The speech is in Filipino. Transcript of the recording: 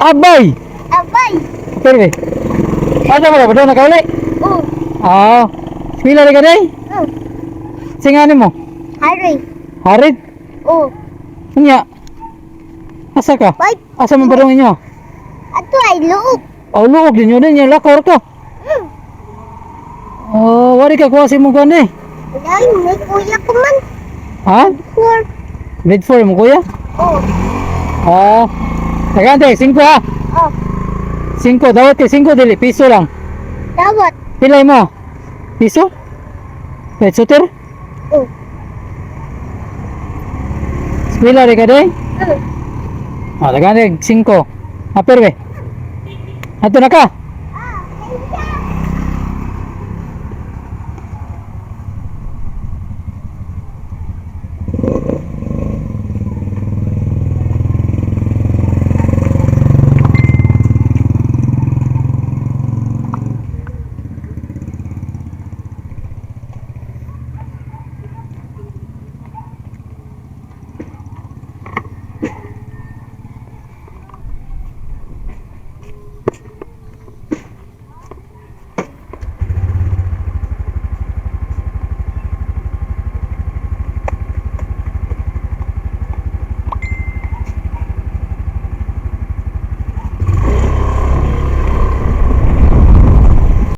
Abay! Abay. Pero eh. Ano mo na ba doon nakauli? Oh. Ah. Pila rin ka day? Oh. Singanin mo? Hari. Harid? Oh. Nya. Asa ka? Bye. Asa man barong inyo? Ato ay luok. Oh, luog din yun din. Yung lakor ka. Oh, wari ka kuha si mong kuhan eh. Dahil may kuya ko man. Ha? For. Grade 4 mo kuya? Oh. Ah. Nagante, 5 ha? Oh. 5. Dawat ka 5 dili. Piso lang. Dawat. Pilay mo? Piso? Pet shooter? Oh. Pila rin ka day? Oh. Ah, nagante, 5. Aper be. Ato na ka? Ah,